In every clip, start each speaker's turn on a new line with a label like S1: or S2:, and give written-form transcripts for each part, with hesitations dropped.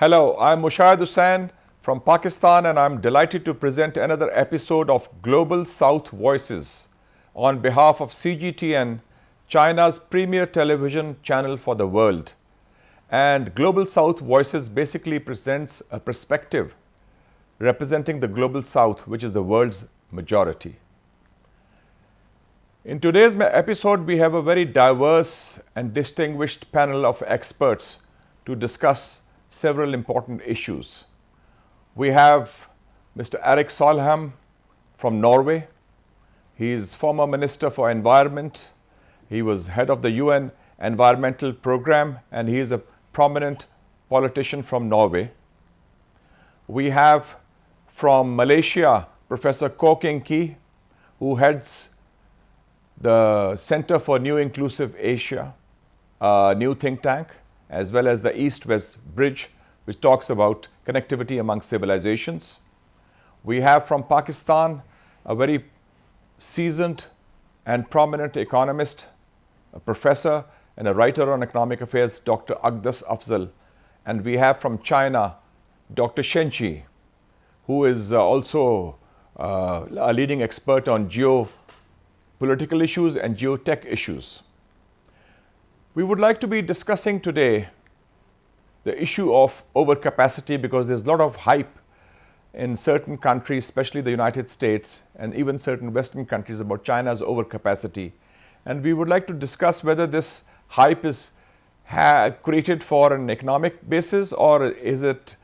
S1: Hello, I'm Mushahid Hussain from Pakistan, and I'm delighted to present another episode of Global South Voices on behalf of CGTN, China's premier television channel for the world. And Global South Voices basically presents a perspective representing the Global South, which is the world's majority. In today's episode, we have a very diverse and distinguished panel of experts to discuss several important issues. We have Mr. Erik Solheim from Norway. He is former Minister for Environment. He was head of the UN Environmental Program, and he is a prominent politician from Norway. We have from Malaysia Professor Koh King Kee, who heads the Center for New Inclusive Asia, a new think tank, as well as the East-West Bridge, which talks about connectivity among civilizations. We have from Pakistan a very seasoned and prominent economist, a professor and a writer on economic affairs, Dr. Aqdas Afzal. And we have from China, Dr. Chen Xi, who is also a leading expert on geopolitical issues and geotech issues. We would like to be discussing today the issue of overcapacity because there's a lot of hype in certain countries, especially the United States and even certain Western countries, about China's overcapacity. And we would like to discuss whether this hype is created for an economic basis, or is it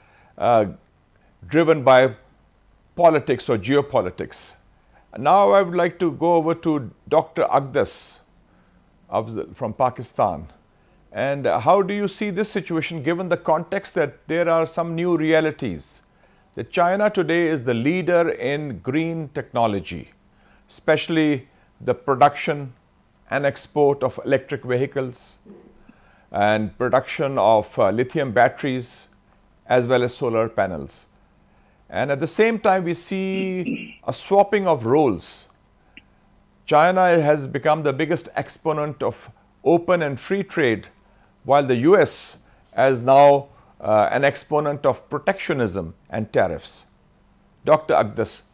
S1: driven by politics or geopolitics. Now I would like to go over to Dr. Aqdas Afzal from Pakistan. And how do you see this situation given the context that there are some new realities? That China today is the leader in green technology, especially the production and export of electric vehicles and production of lithium batteries as well as solar panels. And at the same time, we see a swapping of roles. China has become the biggest exponent of open and free trade, while the US is now an exponent of protectionism and tariffs. Dr. Aqdas,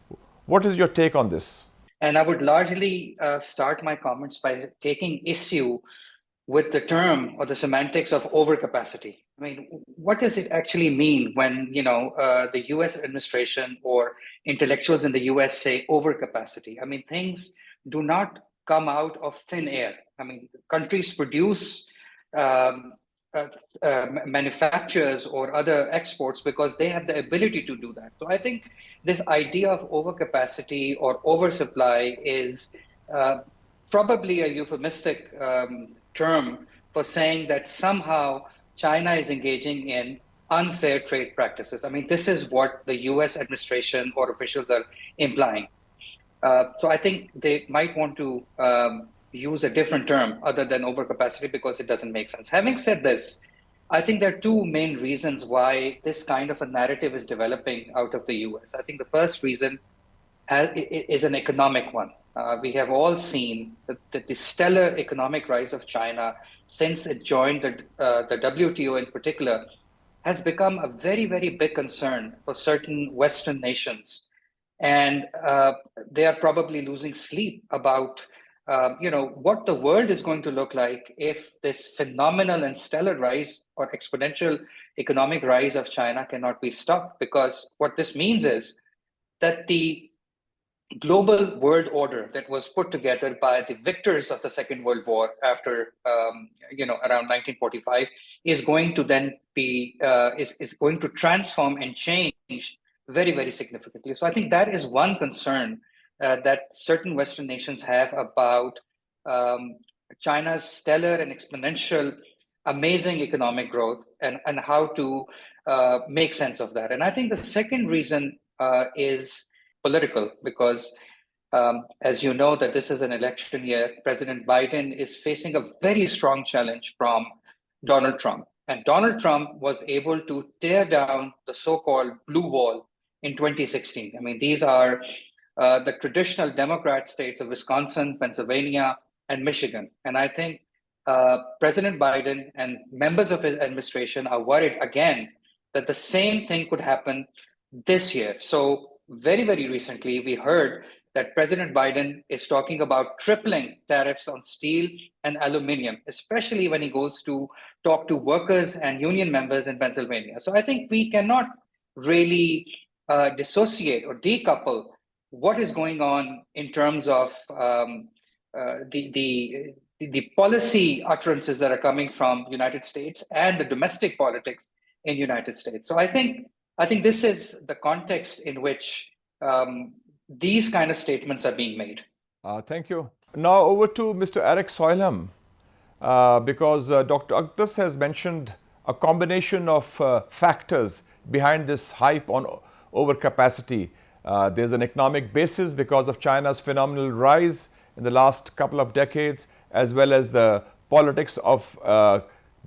S1: what is your take on this?
S2: And I would largely start my comments by taking issue with the term or the semantics of overcapacity. I mean, what does it actually mean when the U.S. administration or intellectuals in the U.S. say overcapacity? I mean, things do not come out of thin air. I mean, countries produce manufacturers or other exports because they have the ability to do that. So I think this idea of overcapacity or oversupply is probably a euphemistic term for saying that somehow China is engaging in unfair trade practices. I mean, this is what the US administration or officials are implying. So I think they might want to use a different term other than overcapacity because it doesn't make sense. Having said this, I think there are two main reasons why this kind of a narrative is developing out of the US. I think the first reason is an economic one. We have all seen that the stellar economic rise of China since it joined the WTO in particular has become a very, very big concern for certain Western nations. And they are probably losing sleep about what the world is going to look like if this phenomenal and stellar rise or exponential economic rise of China cannot be stopped. Because what this means is that the global world order that was put together by the victors of the Second World War after around 1945 is going to then be is going to transform and change very, very significantly. So I think that is one concern that certain Western nations have about China's stellar and exponential, amazing economic growth and how to make sense of that. And I think the second reason is political, because as you know that this is an election year, President Biden is facing a very strong challenge from Donald Trump. And Donald Trump was able to tear down the so-called blue wall in 2016. I mean, these are the traditional Democrat states of Wisconsin, Pennsylvania, and Michigan. And I think President Biden and members of his administration are worried again that the same thing could happen this year. So very, very recently, we heard that President Biden is talking about tripling tariffs on steel and aluminium, especially when he goes to talk to workers and union members in Pennsylvania. So I think we cannot really dissociate or decouple what is going on in terms of the policy utterances that are coming from United States and the domestic politics in United States. So I think this is the context in which these kind of statements are being made.
S1: Thank you. Now over to Mr. Erik Solheim, because Dr. Aqdas has mentioned a combination of factors behind this hype on overcapacity. There's an economic basis because of China's phenomenal rise in the last couple of decades, as well as the politics of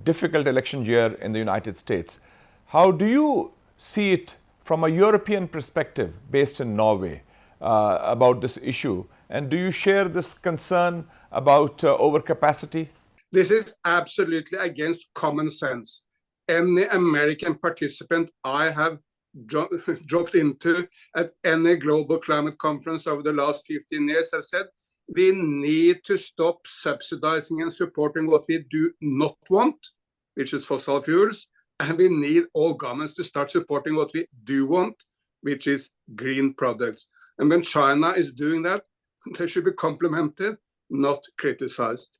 S1: difficult election year in the United States. How do you see it from a European perspective based in Norway about this issue? And do you share this concern about overcapacity?
S3: This is absolutely against common sense. Any American participant I have dropped into at any global climate conference over the last 15 years have said, we need to stop subsidizing and supporting what we do not want, which is fossil fuels, and we need all governments to start supporting what we do want, which is green products. And when China is doing that, they should be complimented, not criticized.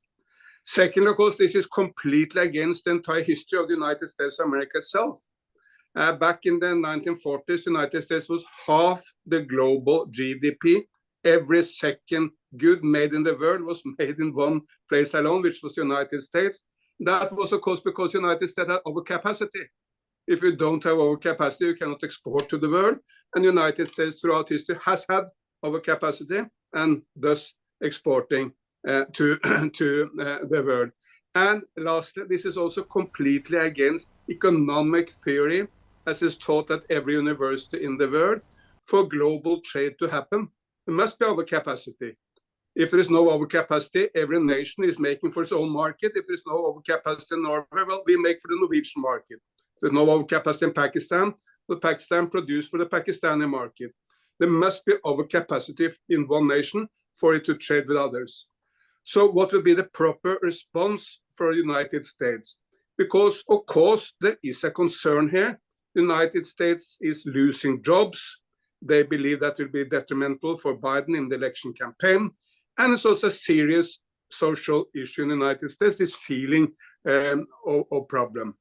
S3: Second, of course, this is completely against the entire history of the United States of America itself. Back in the 1940s, the United States was half the global GDP. Every second good made in the world was made in one place alone, which was the United States. That was, of course, because the United States had overcapacity. If you don't have overcapacity, you cannot export to the world. And the United States throughout history has had overcapacity and thus exporting to the world. And lastly, this is also completely against economic theory, as is taught at every university in the world. For global trade to happen, there must be overcapacity. If there is no overcapacity, every nation is making for its own market. If there's no overcapacity in Norway, well, we make for the Norwegian market. If there's no overcapacity in Pakistan, well, Pakistan produce for the Pakistani market. There must be overcapacity in one nation for it to trade with others. So what will be the proper response for the United States? Because, of course, there is a concern here. The United States is losing jobs. They believe that will be detrimental for Biden in the election campaign. And it's also a serious social issue in the United States, this feeling of problem.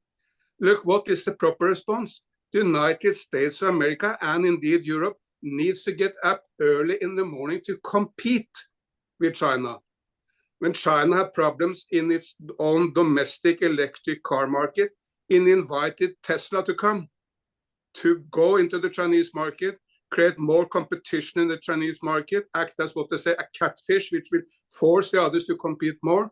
S3: Look, what is the proper response? The United States of America and indeed Europe needs to get up early in the morning to compete with China. When China had problems in its own domestic electric car market, it invited Tesla to come, to go into the Chinese market, create more competition in the Chinese market, act as what they say, a catfish, which will force the others to compete more.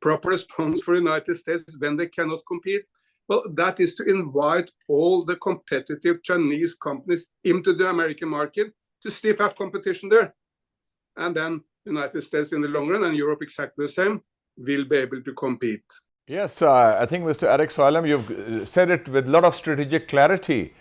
S3: Proper response for the United States when they cannot compete, well, that is to invite all the competitive Chinese companies into the American market to step up competition there. And then the United States in the long run, and Europe exactly the same, will be able to compete.
S1: Yes, I think Mr. Erik Solheim, you've said it with a lot of strategic clarity.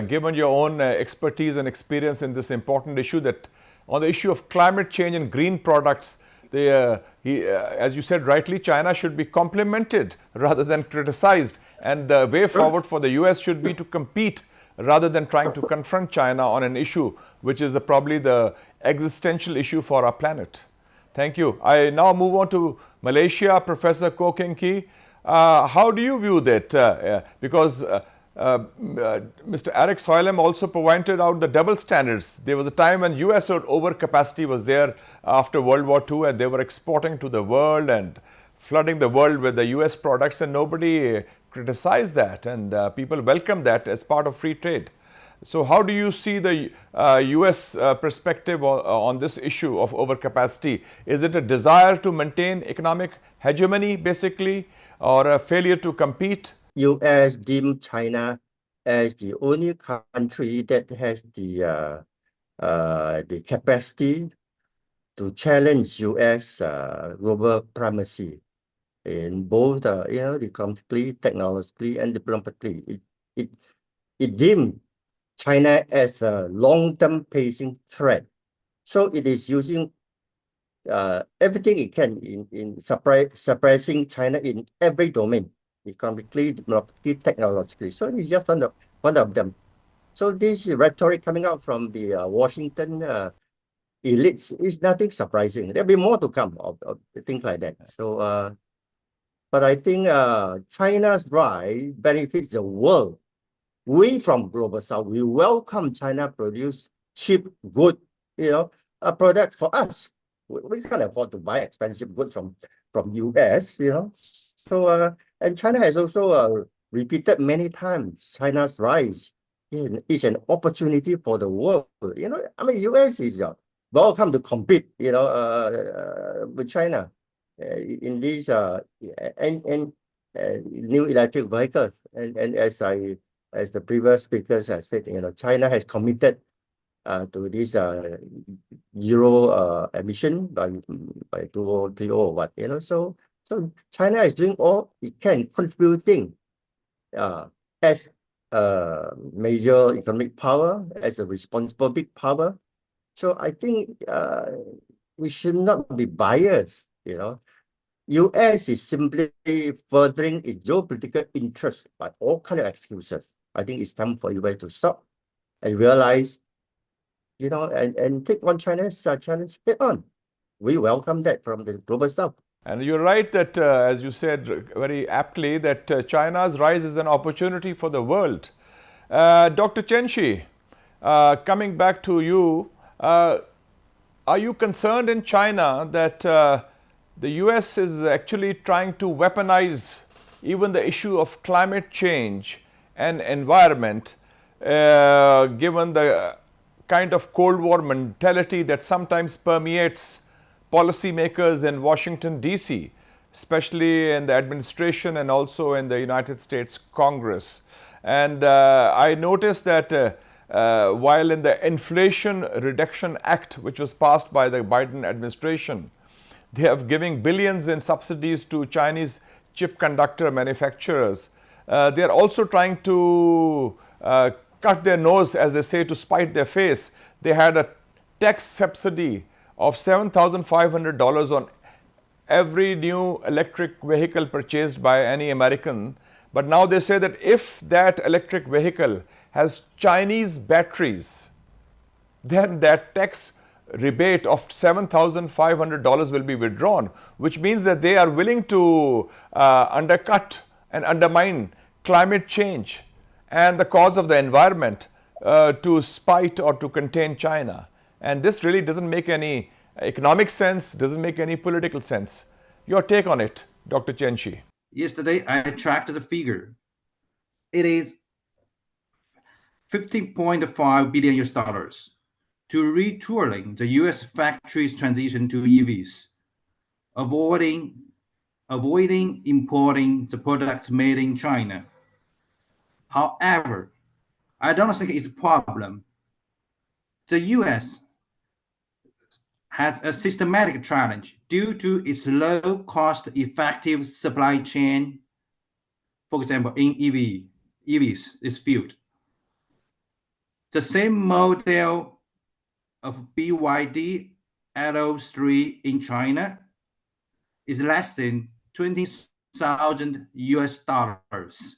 S1: Given your own expertise and experience in this important issue, that on the issue of climate change and green products, as you said rightly, China should be complimented rather than criticized. And the way forward for the US should be to compete rather than trying to confront China on an issue which is probably the existential issue for our planet. Thank you. I now move on to Malaysia, Professor Koh King Kee. How do you view that? Because Mr. Erik Solheim also pointed out the double standards. There was a time when US overcapacity was there after World War II, and they were exporting to the world and flooding the world with the US products, and nobody criticized that, and people welcomed that as part of free trade. So how do you see the US perspective on this issue of overcapacity? Is it a desire to maintain economic hegemony basically, or a failure to compete?
S4: US deemed China as the only country that has the capacity to challenge US global primacy in both economically, technologically, and diplomatically. it deemed China as a long-term pacing threat. So it is using everything it can in suppressing China in every domain, economically, diplomatically, technologically. So it's just one of them. So this rhetoric coming out from the Washington elites is nothing surprising. There'll be more to come of things like that. So, but I think China's rise benefits the world. We from Global South, we welcome China produce cheap, good, a product for us. We can't afford to buy expensive goods from US, So, and China has also repeated many times China's rise is an opportunity for the world. I mean, US is welcome to compete, with China in these and new electric vehicles. And as the previous speakers have said, China has committed to this zero emission by 2030 or what, So China is doing all it can, contributing as a major economic power, as a responsible big power. So I think we should not be biased, US is simply furthering its geopolitical interests by all kinds of excuses. I think it's time for US to stop and realize, and take on China's challenge head on. We welcome that from the Global South.
S1: And you're right that, as you said very aptly, that China's rise is an opportunity for the world. Dr. Chen Xi, coming back to you, are you concerned in China that the US is actually trying to weaponize even the issue of climate change and environment, given the kind of Cold War mentality that sometimes permeates policymakers in Washington, D.C., especially in the administration and also in the United States Congress? And I noticed that while in the Inflation Reduction Act, which was passed by the Biden administration, they have giving billions in subsidies to Chinese chip conductor manufacturers. They are also trying to cut their nose, as they say, to spite their face. They had a tax subsidy of $7,500 on every new electric vehicle purchased by any American. But now they say that if that electric vehicle has Chinese batteries, then that tax rebate of $7,500 will be withdrawn, which means that they are willing to undercut and undermine climate change and the cause of the environment to spite or to contain China. And this really doesn't make any economic sense, doesn't make any political sense. Your take on it, Dr. Chen Xi.
S5: Yesterday, I tracked the figure. It is 15.5 billion US dollars to retooling the US factories transition to EVs, avoiding importing the products made in China. However, I don't think it's a problem. The US has a systematic challenge due to its low cost effective supply chain. For example, in EVs is built. The same model of BYD Atto 3 in China is less than 20,000 US dollars.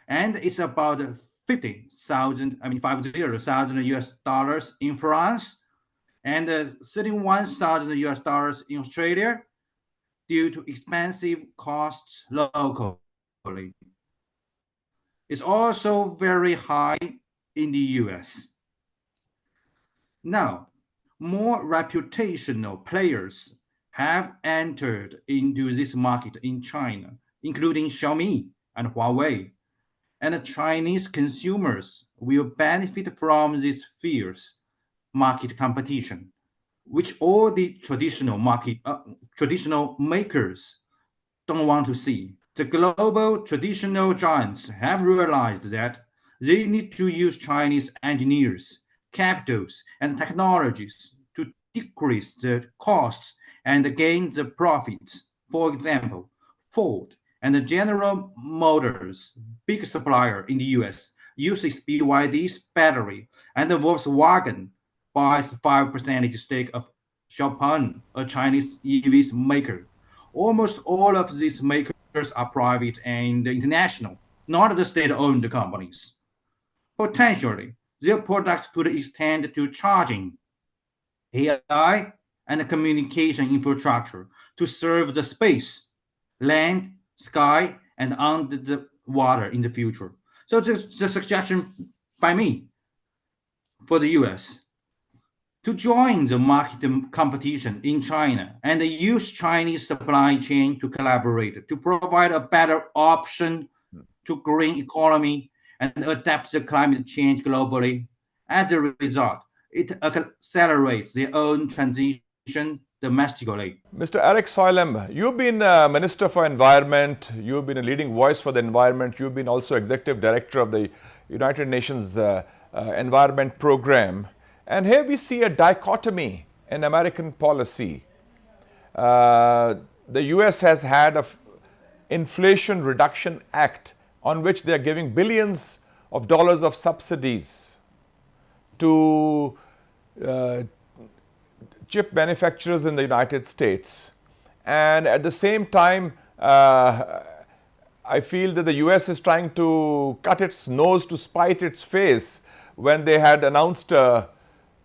S5: And it's about 50,000 US dollars in France and 31,000 US dollars in Australia due to expensive costs locally. It's also very high in the US. Now, more reputational players have entered into this market in China, including Xiaomi and Huawei. And Chinese consumers will benefit from this fierce market competition, which all the traditional makers don't want to see. The global traditional giants have realized that they need to use Chinese engineers, capitals, and technologies to decrease the costs and gain the profits. For example, Ford and General Motors, big supplier in the US, uses BYD's battery, and the Volkswagen buys 5% stake of Xiaopeng, a Chinese EV maker. Almost all of these makers are private and international, not the state-owned companies. Potentially, their products could extend to charging, AI, and communication infrastructure to serve the space, land, sky, and under the water in the future. So the suggestion by me for the US to join the market competition in China and use Chinese supply chain to collaborate, to provide a better option to green economy and adapt to climate change globally. As a result, it accelerates their own transition domestically.
S1: Mr. Erik Solheim, you've been Minister for Environment, you've been a leading voice for the environment, you've been also Executive Director of the United Nations Environment Program. And here we see a dichotomy in American policy. The US has had an Inflation Reduction Act on which they are giving billions of dollars of subsidies to chip manufacturers in the United States. And at the same time, I feel that the US is trying to cut its nose to spite its face when they had announced a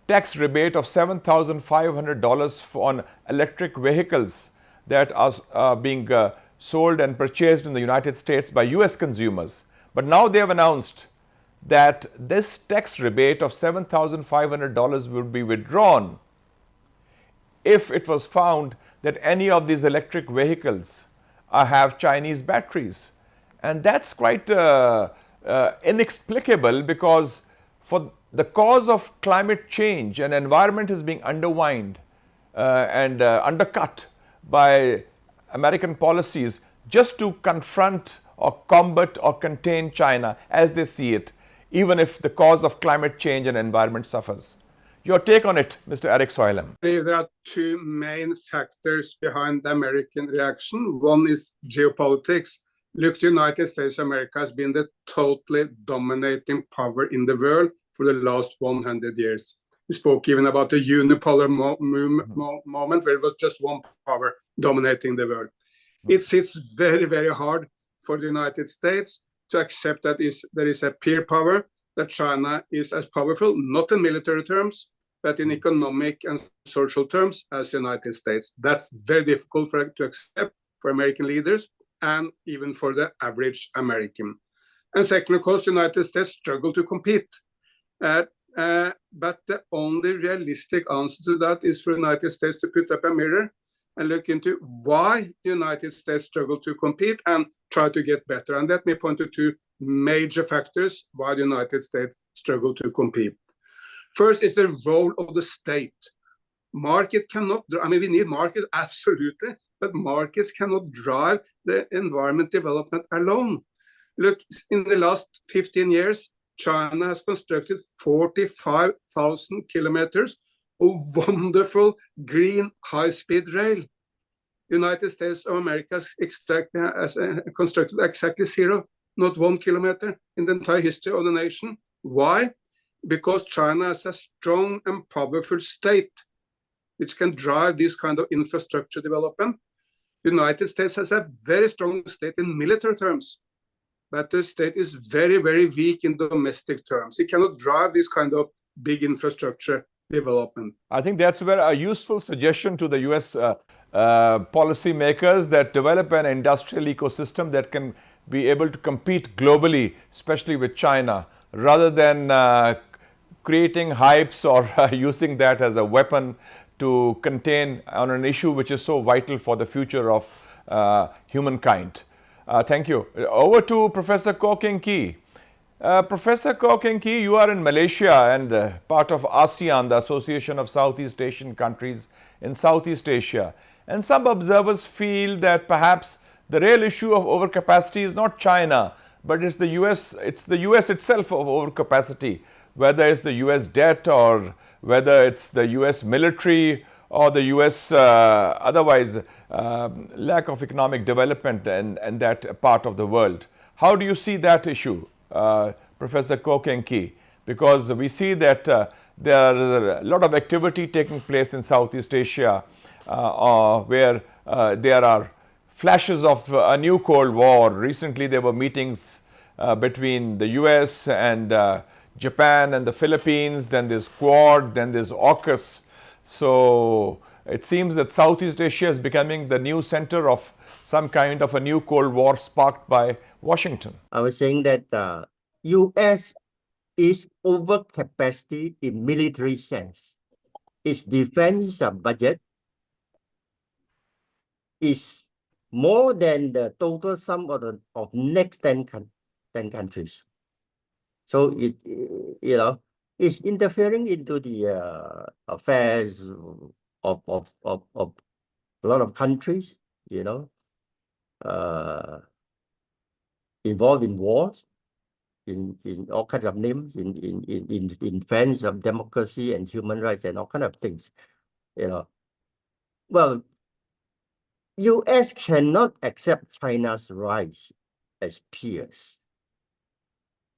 S1: tax rebate of $7,500 on electric vehicles that are being sold and purchased in the United States by US consumers. But now they have announced that this tax rebate of $7,500 will be withdrawn if it was found that any of these electric vehicles have Chinese batteries. And that's quite inexplicable, because for the cause of climate change and environment is being undermined and undercut by American policies just to confront or combat or contain China as they see it, even if the cause of climate change and environment suffers. Your take on it, Mr. Erik Solheim?
S3: There are two main factors behind the American reaction. One is geopolitics. Look, the United States of America has been the totally dominating power in the world for the last 100 years. We spoke even about the unipolar moment where it was just one power dominating the world. It sits very, very hard for the United States to accept that there is a peer power, that China is as powerful, not in military terms, but in economic and social terms as the United States. That's very difficult to accept for American leaders and even for the average American. And second, of course, the United States struggle to compete. But the only realistic answer to that is for the United States to put up a mirror and look into why the United States struggle to compete and try to get better. And let me point to two major factors why the United States struggle to compete. First is the role of the state. Market cannot, we need market, absolutely, but markets cannot drive the environment development alone. Look, in the last 15 years, China has constructed 45,000 kilometers of wonderful green high-speed rail. The United States of America has constructed exactly zero, not 1 kilometer in the entire history of the nation. Why? Because China has a strong and powerful state which can drive this kind of infrastructure development. The United States has a very strong state in military terms, but the state is very, very weak in domestic terms. It cannot drive this kind of big infrastructure development.
S1: I think that's where a useful suggestion to the US policymakers, that develop an industrial ecosystem that can be able to compete globally, especially with China, rather than creating hypes or using that as a weapon to contain on an issue which is so vital for the future of humankind. Thank you. Over to Professor Koh King Kee. Professor Koh King Kee, you are in Malaysia and part of ASEAN, the Association of Southeast Asian Countries in Southeast Asia. And some observers feel that perhaps the real issue of overcapacity is not China, but it's the US itself of overcapacity, whether it's the US debt or whether it's the US military or the US otherwise lack of economic development in that part of the world. How do you see that issue, Professor Koh King Kee, because we see that there is a lot of activity taking place in Southeast Asia where there are flashes of a new Cold War. Recently, there were meetings between the US and Japan and the Philippines, then there's Quad, then there's AUKUS. So it seems that Southeast Asia is becoming the new center of some kind of a new Cold War sparked by Washington.
S4: I was saying that US is overcapacity in military sense. Its defense budget is more than the total sum of next 10 countries. So it, you know, is interfering into the affairs of a lot of countries, you know, involved in wars, in all kinds of names, in defense of democracy and human rights and all kinds of things, you know. Well, US cannot accept China's rise as peers,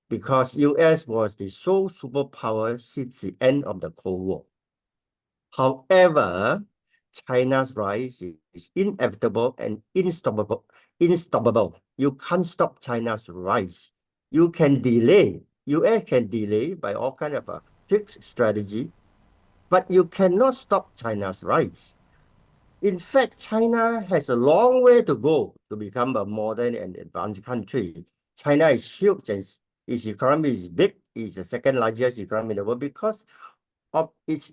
S4: because US was the sole superpower since the end of the Cold War. However, China's rise is inevitable and unstoppable. You can't stop China's rise. You can delay. US can delay by all kind of a fixed strategy, but you cannot stop China's rise. In fact, China has a long way to go to become a modern and advanced country. China is huge and its economy is big. It's the second largest economy in the world because of its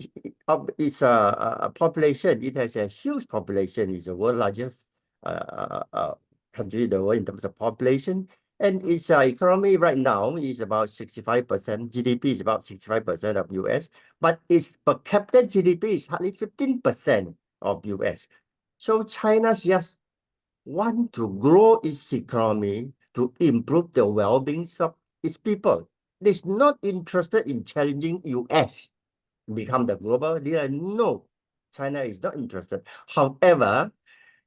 S4: population. It has a huge population. It's the world's largest country in the world in terms of population. And its economy right now is about 65%. GDP is about 65% of US, but its per capita GDP is hardly 15% of US. So China just want to grow its economy to improve the well-being of its people. It's not interested in challenging US, become the global leader. No, China is not interested. However,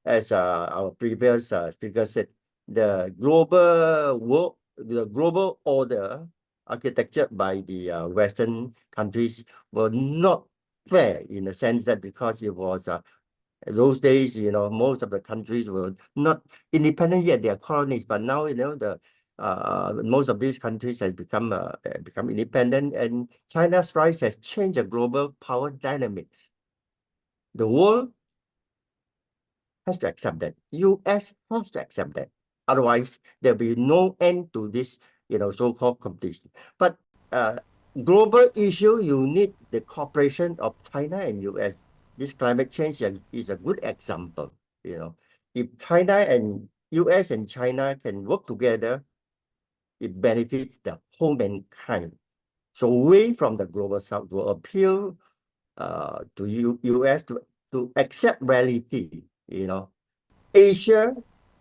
S4: as our previous speaker said, the global order architecture by the Western countries were not fair in the sense that because it was those days, you know, most of the countries were not independent yet; they are colonies. But now, you know, the most of these countries has become independent, and China's rise has changed the global power dynamics. The world has to accept that. US has to accept that. Otherwise, there'll be no end to this, you know, so-called competition. But global issue, you need the cooperation of China and US. This climate change is a good example. You know, if China and US and China can work together, it benefits the whole mankind. So away from the global south will appeal to US to accept reality. You know, Asia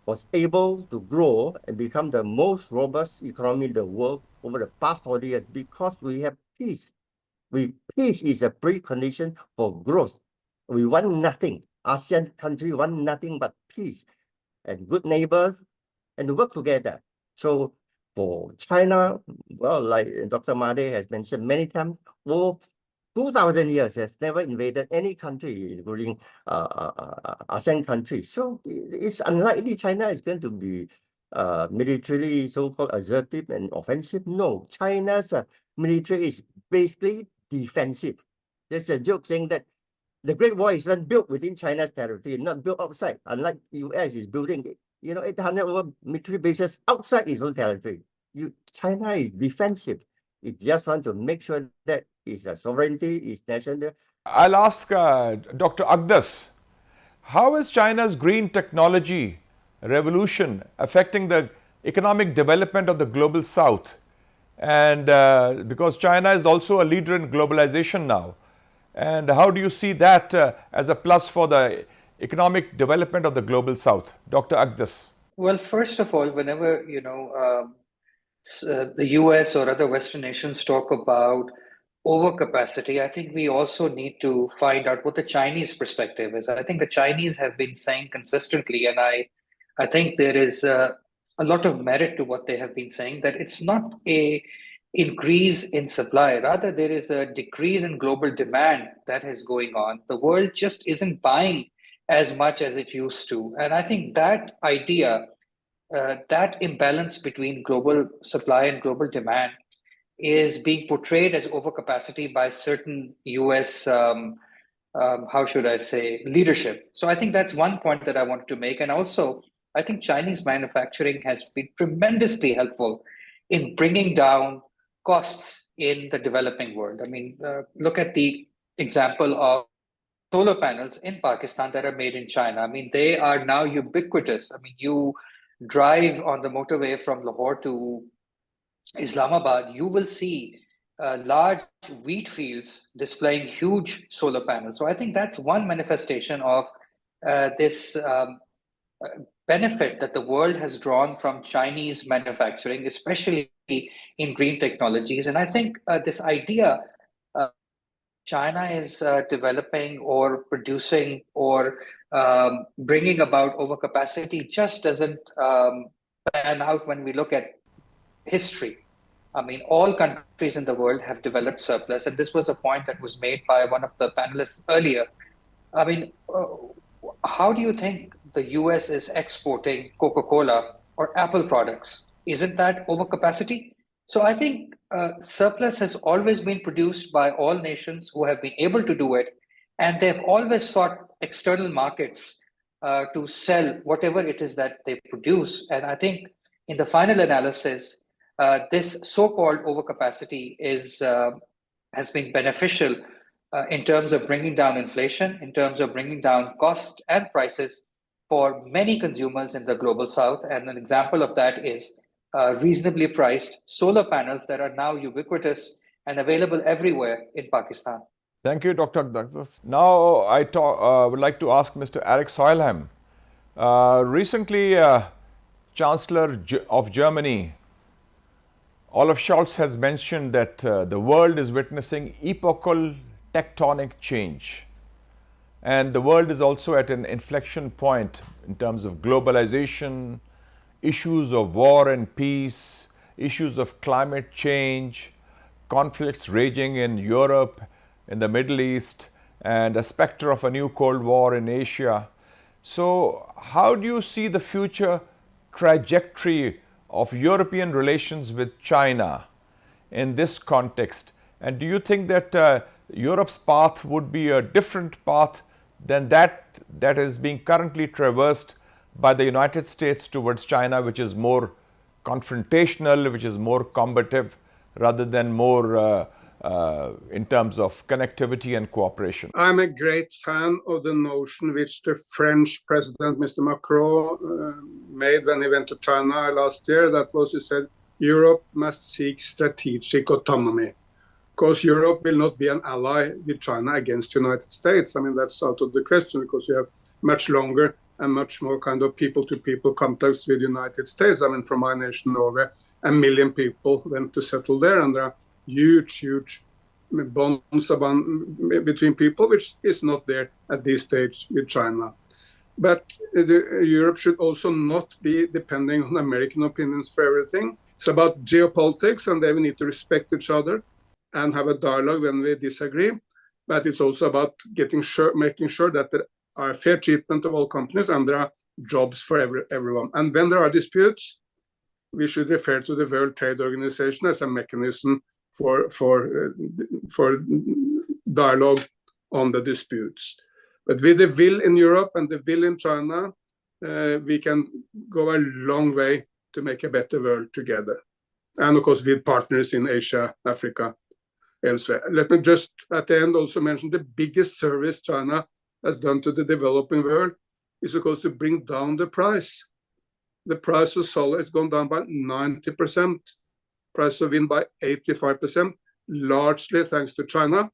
S4: was able to grow and become the most robust economy in the world over the past 40 years because we have peace. Peace is a precondition for growth. We want nothing. ASEAN countries want nothing but peace and good neighbors and to work together. So for China, well, like Dr. Made has mentioned many times, over 2,000 years has never invaded any country, including ASEAN countries. So it's unlikely China is going to be militarily so-called assertive and offensive. No, China's military is basically defensive. There's a joke saying that the Great Wall is not built within China's territory, not built outside. Unlike US is building, you know, 800 over military bases outside its own territory. China is defensive. It just wants to make sure that its sovereignty, its national.
S1: I'll ask Dr. Aqdas, how is China's green technology revolution affecting the economic development of the global south? And because China is also a leader in globalization now. And how do you see that as a plus for the economic development of the global south? Dr. Aqdas.
S2: Well, first of all, whenever, you know, the US or other Western nations talk about overcapacity, I think we also need to find out what the Chinese perspective is. I think the Chinese have been saying consistently, and I think there is a lot of merit to what they have been saying, that it's not a increase in supply. Rather, there is a decrease in global demand that is going on. The world just isn't buying as much as it used to. And I think that idea, that imbalance between global supply and global demand is being portrayed as overcapacity by certain US, how should I say, leadership. So I think that's one point that I wanted to make. And also, I think Chinese manufacturing has been tremendously helpful in bringing down costs in the developing world. I mean, look at the example of solar panels in Pakistan that are made in China. I mean, they are now ubiquitous. I mean, you drive on the motorway from Lahore to Islamabad, you will see large wheat fields displaying huge solar panels. So I think that's one manifestation of this benefit that the world has drawn from Chinese manufacturing, especially in green technologies. And I think this idea China is developing or producing or bringing about overcapacity just doesn't pan out when we look at history. I mean, all countries in the world have developed surplus, and this was a point that was made by one of the panelists earlier. I mean, how do you think the US is exporting Coca-Cola or Apple products? Isn't that overcapacity? So I think surplus has always been produced by all nations who have been able to do it, and they've always sought external markets to sell whatever it is that they produce. And I think in the final analysis, this so-called overcapacity has been beneficial in terms of bringing down inflation, in terms of bringing down cost and prices for many consumers in the global south. And an example of that is reasonably priced solar panels that are now ubiquitous and available everywhere in Pakistan.
S1: Thank you, Dr. Douglas. Now, I would like to ask Mr. Erik Solheim. Recently, Chancellor of Germany, Olaf Scholz, has mentioned that the world is witnessing epochal tectonic change. And the world is also at an inflection point in terms of globalization, issues of war and peace, issues of climate change, conflicts raging in Europe, in the Middle East, and a specter of a new Cold War in Asia. So how do you see the future trajectory of European relations with China in this context? And do you think that Europe's path would be a different path than that is being currently traversed by the United States towards China, which is more confrontational, which is more combative, rather than more in terms of connectivity and cooperation?
S3: I'm a great fan of the notion which the French president, Mr. Macron, made when he went to China last year. That was, he said, Europe must seek strategic autonomy. Because Europe will not be an ally with China against the United States. I mean, that's out of the question, because you have much longer and much more kind of people-to-people contacts with the United States. I mean, from my nation, Norway, 1 million people went to settle there, and there are huge bonds between people, which is not there at this stage with China. But Europe should also not be depending on American opinions for everything. It's about geopolitics, and they will need to respect each other and have a dialogue when we disagree. But it's also about making sure that there are fair treatment of all companies and there are jobs for everyone. And when there are disputes, we should refer to the World Trade Organization as a mechanism for dialogue on the disputes. But with the will in Europe and the will in China, we can go a long way to make a better world together. And of course, with partners in Asia, Africa, elsewhere. Let me just at the end also mention the biggest service China has done to the developing world is of course to bring down the price. The price of solar has gone down by 90%, price of wind by 85%, largely thanks to China.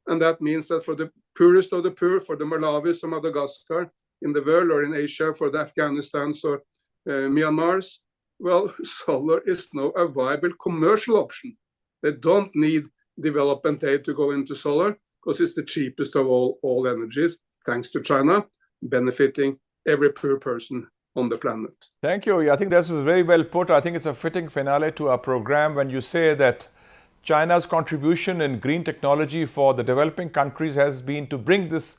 S3: And that means that for the poorest of the poor, for the Malawis or Madagascar in the world, or in Asia for the Afghanistans or Myanmars, well, solar is now a viable commercial option. They don't need development aid to go into solar, because it's the cheapest of all energies, thanks to China, benefiting every poor person on the planet.
S1: Thank you. I think that's very well put. I think it's a fitting finale to our program when you say that China's contribution in green technology for the developing countries has been to bring this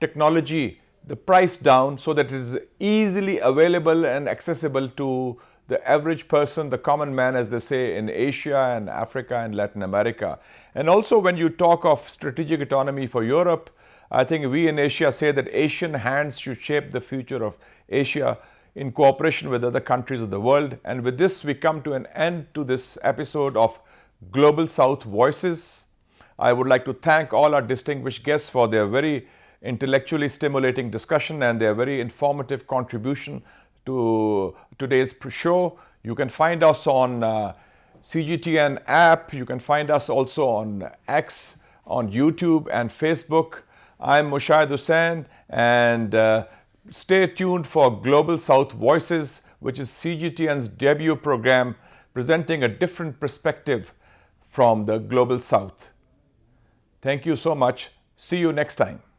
S1: technology, the price down, so that it is easily available and accessible to the average person, the common man, as they say, in Asia and Africa and Latin America. And also, when you talk of strategic autonomy for Europe, I think we in Asia say that Asian hands should shape the future of Asia in cooperation with other countries of the world. And with this, we come to an end to this episode of Global South Voices. I would like to thank all our distinguished guests for their very intellectually stimulating discussion and their very informative contribution to today's show. You can find us on CGTN app. You can find us also on X, on YouTube and Facebook. I'm Mushahid Hussain, and stay tuned for Global South Voices, which is CGTN's debut program presenting a different perspective from the Global South. Thank you so much. See you next time.